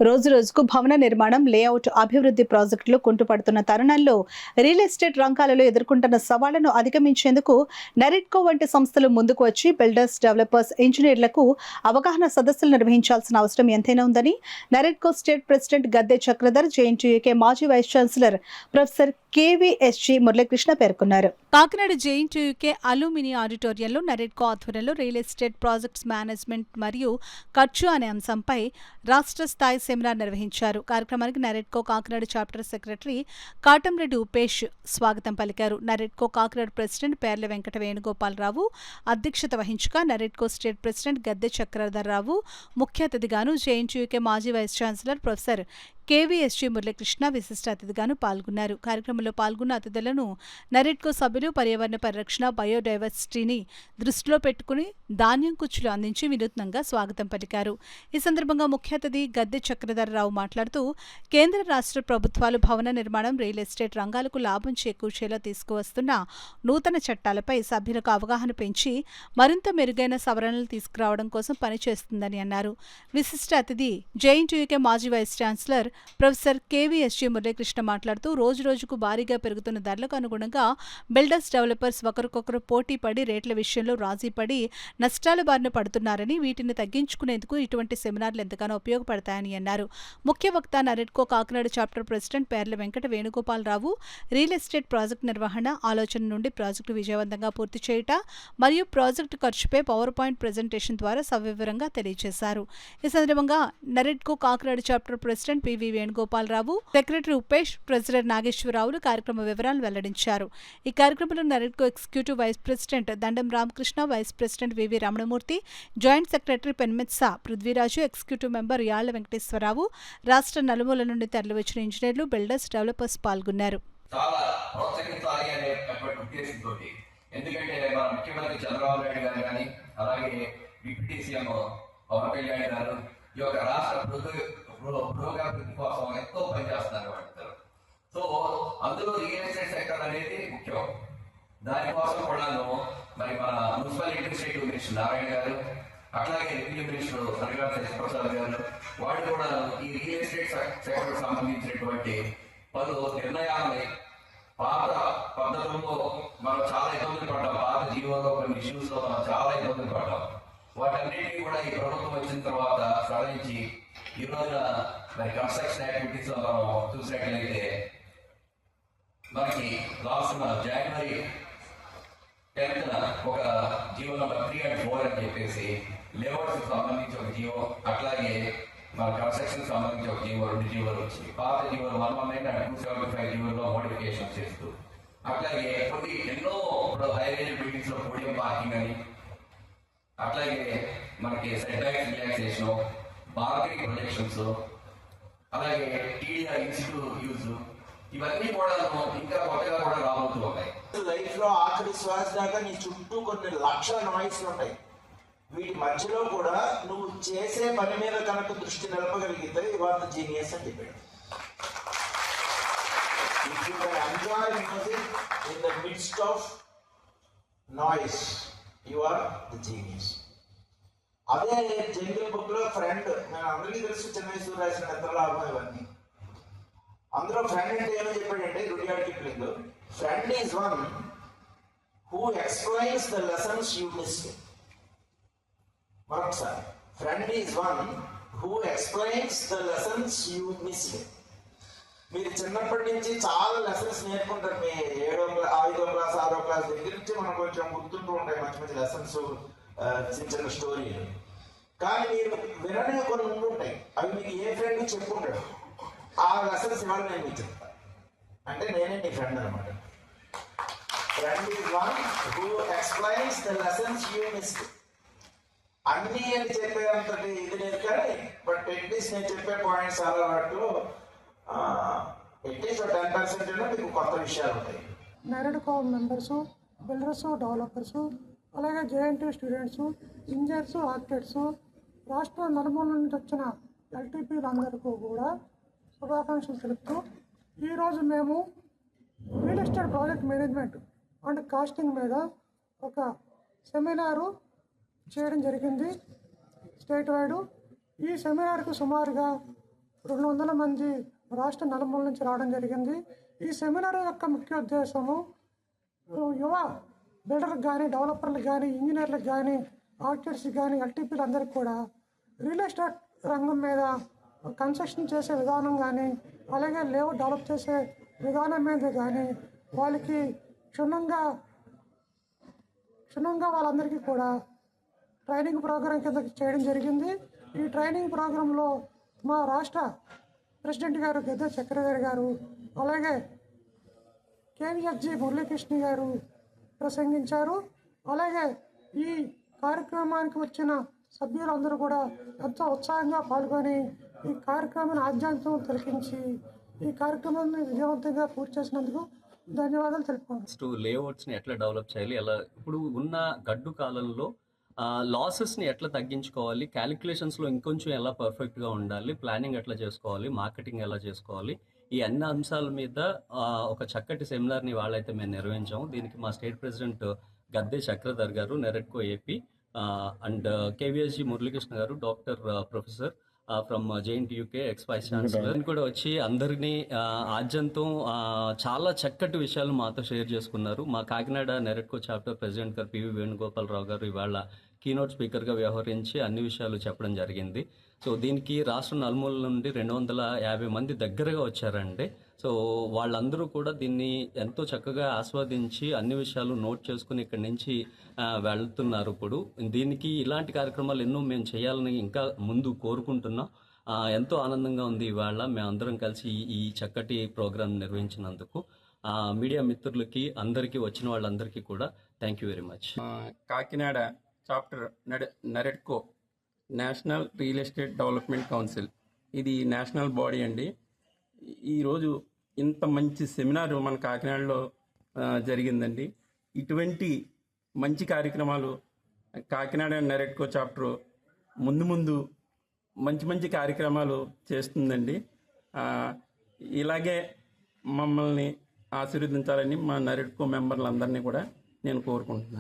రోజు రోజుకు భవన నిర్మాణం, లేఅవుట్ అభివృద్ధి ప్రాజెక్టులు కుంటుపడుతున్న తరుణంలో రియల్ ఎస్టేట్ రంగాలలో ఎదుర్కొంటున్న సవాళ్లను అధిగమించేందుకు నెరెడ్కో వంటి సంస్థలు ముందుకు వచ్చి బిల్డర్స్, డెవలపర్స్, ఇంజనీర్లకు అవగాహన సదస్సులు నిర్వహించాల్సిన అవసరం ఎంతైనా ఉందని NAREDCO state president Gadde Chakradhar, JNTUK మాజీ vice chancellor professor KVSG Muralikrishna పేర్కొన్నారు. కాకినాడ జేఎన్టీయూకే అలూమిని ఆడిటోరియంలో నెరెడ్కో ఆధ్వర్యంలో రియల్ ఎస్టేట్ ప్రాజెక్ట్స్ మేనేజ్మెంట్ మరియు ఖర్చు అనే అంశంపై రాష్ట్ర స్థాయి సెమినార్ నిర్వహించారు. కార్యక్రమానికి నెరెడ్కో కాకినాడ చాప్టర్ సెక్రటరీ కాటంరెడ్డి ఉపేష్ స్వాగతం పలికారు. నెరెడ్కో కాకినాడ ప్రెసిడెంట్ పేర్ల వెంకట వేణుగోపాలరావు అధ్యక్షత వహించగా నెరెడ్కో స్టేట్ ప్రెసిడెంట్ గద్దె చక్రధర్రావు ముఖ్య అతిథిగాను, జేఎన్టీయూకే మాజీ vice chancellor professor KVSG Muralikrishna విశిష్ట అతిథిగాను పాల్గొన్నారు. కార్యక్రమంలో పాల్గొన్న అతిథులను నెరెడ్కో సభ్యులు పర్యావరణ పరిరక్షణ, బయోడైవర్సిటీని దృష్టిలో పెట్టుకుని ధాన్యం కుచ్చులు అందించి వినూత్నంగా స్వాగతం పలికారు. ఈ సందర్భంగా ముఖ్య అతిథి గద్దె చక్రధర్రావు మాట్లాడుతూ, కేంద్ర రాష్ట్ర ప్రభుత్వాలు భవన నిర్మాణం, రియల్ ఎస్టేట్ రంగాలకు లాభం చేకూర్చేలా తీసుకువస్తున్న నూతన చట్టాలపై సభ్యులకు అవగాహన పెంచి మరింత మెరుగైన సవరణలు తీసుకురావడం కోసం పనిచేస్తుందని అన్నారు. విశిష్ట అతిథి జేఎన్టీయూకే మాజీ vice chancellor professor KVSG Muralikrishna మాట్లాడుతూ, రోజు రోజుకు భారీగా పెరుగుతున్న ధరలకు అనుగుణంగా బిల్డర్స్, డెవలపర్స్ ఒకరికొకరు పోటీ పడి రేట్ల విషయంలో రాజీ పడి నష్టాల బారిన పడుతున్నారని, వీటిని తగ్గించుకునేందుకు ఇటువంటి సెమినార్లు ఎంతగానో ఉపయోగపడతాయని అన్నారు. ముఖ్య వక్త నెరెడ్కో Kakinada chapter president Perla Venkata Venugopalarao real estate project నిర్వహణ, ఆలోచన నుండి ప్రాజెక్టు విజయవంతంగా పూర్తి చేయుట మరియు ప్రాజెక్టు ఖర్చుపై పవర్ పాయింట్ ప్రెజెంటేషన్ ద్వారా సవివరంగా తెలియజేశారు. ఈ సందర్భంగా NAREDCO Kakinada chapter president PV Venugopalarao, secretary Upesh, president నాగేశ్వరరావులు కార్యక్రమ వివరాలు వెల్లడించారు. ఈ కార్యక్రమంలో నెరెడ్కో executive vice president Dandam Ramakrishna, vice president VV Ramanamurthy, joint secretary Penmetsa Prithviraju, executive member Yalla Venkateswararao, రాష్ట్ర నలుమూల నుండి తరలివచ్చిన ఇంజనీర్లు, బిల్డర్స్, డెవలపర్స్ పాల్గొన్నారు. ఎందుకంటే మన ముఖ్యమంత్రి చంద్రబాబు నాయుడు గారు కానీ అలాగే డిప్యూటీ సీఎం పవన్ కళ్యాణ్ గారు ఈ యొక్క రాష్ట్ర పురోగతి కోసం ఎంతో పనిచేస్తున్నారు వాళ్ళిద్దరు. సో అందులో రియల్ ఎస్టేట్ సెక్టర్ అనేది ముఖ్యం. దానికోసం కూడాను మరి మన మున్సిపల్ అడ్మినిస్ట్రేటివ్ మినిస్టర్ నారాయణ గారు, అట్లాగే రెవెన్యూ మినిస్టర్ సరిగా శశిప్రసాద్ గారు, వాళ్ళు కూడా ఈ రియల్ ఎస్టేట్ సెక్టర్ సంబంధించినటువంటి పలు నిర్ణయాలని పాత పద్ధతుల్లో మనం చాలా ఇబ్బందులు పడ్డాం. పాత జీవోలో కొన్ని ఇష్యూస్ లో మనం చాలా ఇబ్బందులు పడ్డాం. వాటన్నిటినీ కూడా ఈ ప్రభుత్వం వచ్చిన తర్వాత సవరించి ఈ రోజున మరి కన్స్ట్రక్షన్ యాక్టివిటీస్ లో మనం చూసినట్లయితే మనకి లాస్ట్ జనవరి 10th ఒక జీవో నెంబర్ 3 and 4 అని చెప్పేసి లేఅవుట్స్ సంబంధించి ఒక జీవో, అట్లాగే మన కన్స్ట్రక్షన్ సంబంధించి ఒక జీవో, 2 జీవోలు వచ్చాయి. పాత జీవోలు 119 and 275 జీవోలో మోడిఫికేషన్ చేస్తూ, అట్లాగే కొన్ని ఎన్నో ఇప్పుడు హైవేజ్ బిల్డింగ్స్ లో పోడియం పార్కింగ్ అని, అట్లాగే మనకి set backs relaxation, bargaining projections, అలాగే టీడీఆర్ ఇన్స్టిట్యూట్ యూజ్, ఇవన్నీ కూడా ఇంకా కొత్తగా కూడా రాబోతూ ఉంటాయి. లైఫ్ లో ఆఖరి శ్వాస దాకా నీ చుట్టూ కొన్ని లక్షల నాయిస్లు ఉంటాయి. వీటి మధ్యలో కూడా నువ్వు చేసే పని మీద కనుక దృష్టి నిలపగలిగితే ఇవాళ జీనియస్ అని చెప్పాడు. If you can enjoy music in the midst of noise, you are the genius. అదే జంగిల్ బుక్ లో ఫ్రెండ్, నేను అందరికీ తెలుసు చెన్నై రాసిన నిద్రలాభం ఇవన్నీ. అందులో ఫ్రెండ్ అంటే ఏమో చెప్పాడంటే Rudyard Kipling, friend is one who explains the lessons you missed. మరొకసారి, friend is one who explains the lessons you missed. మీరు చిన్నప్పటి నుంచి చాలా లెసన్స్ నేర్చుకుంటారు. మీ 5వ క్లాస్ 6వ క్లాస్ దగ్గర నుంచి మనం కొంచెం గుర్తుంటూ ఉంటాయి మంచి మంచి లెసన్స్, చిన్న చిన్న స్టోరీలు. కానీ మీరు విననే కొన్ని ఉండుంటాయి, అవి మీకు ఏ ఫ్రెండ్ చెప్పుకుంటాడు. ఆ లెసన్స్ ఇవాళ నేను మీకు చెప్తాను. అంటే నేనే నీ ఫ్రెండ్ అనమాట. Friend is one who explains the lessons you missed. అన్నీ అని చెప్పేంతటి ఇది లేదు, కానీ బట్ అట్లీస్ట్ నేను చెప్పే పాయింట్స్ చాలా వాటిలో అట్లీస్ట్ 10% మీకు కొత్త విషయాలు ఉంటాయి. నెరెడ్కో మెంబర్స్, బిల్డర్స్, డెవలపర్స్, అలాగే జేఎన్టీ స్టూడెంట్స్, ఇంజనీర్స్, ఆర్కిటెక్ట్స్, రాష్ట్ర నలుమూల నుంచి వచ్చిన ఎల్టీపీలందరికీ కూడా శుభాకాంక్షలు తెలుపుతూ, ఈరోజు మేము real estate project management and costing మీద ఒక సెమినారు చేయడం జరిగింది స్టేట్ వైడ్. ఈ సెమినార్కు సుమారుగా 200 మంది రాష్ట్ర నలుమూల నుంచి రావడం జరిగింది. ఈ సెమినార్ యొక్క ముఖ్య ఉద్దేశము యువ బిల్డర్లకు కానీ, డెవలపర్లకు కానీ, ఇంజనీర్లకు కానీ, ఆర్కిటెక్ట్స్ కానీ, ఎల్టీపీలు అందరికీ కూడా రియల్ ఎస్టేట్ రంగం మీద కన్స్ట్రక్షన్ చేసే విధానం కానీ, అలాగే లేఅవుట్ డెవలప్ చేసే విధానం మీద కానీ వాళ్ళకి క్షుణ్ణంగా వాళ్ళందరికీ కూడా ట్రైనింగ్ ప్రోగ్రాం కింద చేయడం జరిగింది. ఈ ట్రైనింగ్ ప్రోగ్రాంలో మా రాష్ట్ర ప్రెసిడెంట్ గారు గద్దె చక్రధర్ గారు, అలాగే కేవీఎస్జి మురళీకృష్ణ గారు ప్రసంగించారు. అలాగే ఈ కార్యక్రమానికి వచ్చిన సభ్యులందరూ కూడా ఎంతో ఉత్సాహంగా పాల్గొని ఈ కార్యక్రమాన్ని ఆద్యంతం తిలకించి ఈ కార్యక్రమాన్ని విజయవంతంగా పూర్తి చేసినందుకు ధన్యవాదాలు తెలుపుకుంటున్నాను. లేఅవుట్స్ని ఎట్లా డెవలప్ చేయాలి, ఎలా ఇప్పుడు ఉన్న గడ్డు కాలంలో లాసెస్ని ఎట్లా తగ్గించుకోవాలి, క్యాలిక్యులేషన్స్లో ఇంకొంచెం ఎలా పర్ఫెక్ట్గా ఉండాలి, ప్లానింగ్ ఎట్లా చేసుకోవాలి, మార్కెటింగ్ ఎలా చేసుకోవాలి, ఈ అన్ని అంశాల మీద ఒక చక్కటి సెమినార్ని వాళ్ళైతే మేము నిర్వహించాము. దీనికి మా state president Gadde Chakradhar garu, NAREDCO AP, and KVSG Muralikrishna garu, doctor professor from JNTUK ex vice chancellor కూడా వచ్చి అందరినీ ఆద్యంతం చాలా చక్కటి విషయాలు మాతో షేర్ చేసుకున్నారు. మా కాకినాడ నెరెట్కో చాప్టర్ ప్రెసిడెంట్ గారు పివి వేణుగోపాలరావు గారు ఇవాళ కీనోట్ స్పీకర్గా వ్యవహరించి అన్ని విషయాలు చెప్పడం జరిగింది. సో దీనికి రాష్ట్ర నలుమూల నుండి 250 మంది దగ్గరగా వచ్చారండి. సో వాళ్ళందరూ కూడా దీన్ని ఎంతో చక్కగా ఆస్వాదించి అన్ని విషయాలు నోట్ చేసుకుని ఇక్కడి నుంచి వెళ్తున్నారు. ఇప్పుడు దీనికి ఇలాంటి కార్యక్రమాలు ఎన్నో మేము చేయాలని ఇంకా ముందు కోరుకుంటున్నాం. ఎంతో ఆనందంగా ఉంది ఇవాళ మేమందరం కలిసి ఈ చక్కటి ప్రోగ్రాం నిర్వహించినందుకు. మీడియా మిత్రులకి అందరికీ వచ్చిన వాళ్ళందరికీ కూడా thank you very much. Kakinada chapter నెరెట్కో national real estate development council, ఇది నేషనల్ బాడీ అండి. ఈరోజు ఇంత మంచి సెమినార్ మన కాకినాడలో జరిగిందండి. ఇటువంటి మంచి కార్యక్రమాలు కాకినాడ నెరెట్కో చాప్టర్ ముందు మంచి కార్యక్రమాలు చేస్తుందండి. ఇలాగే మమ్మల్ని ఆశీర్వదించాలని మా నెరెట్కో మెంబర్లందరినీ కూడా నేను కోరుకుంటున్నాను.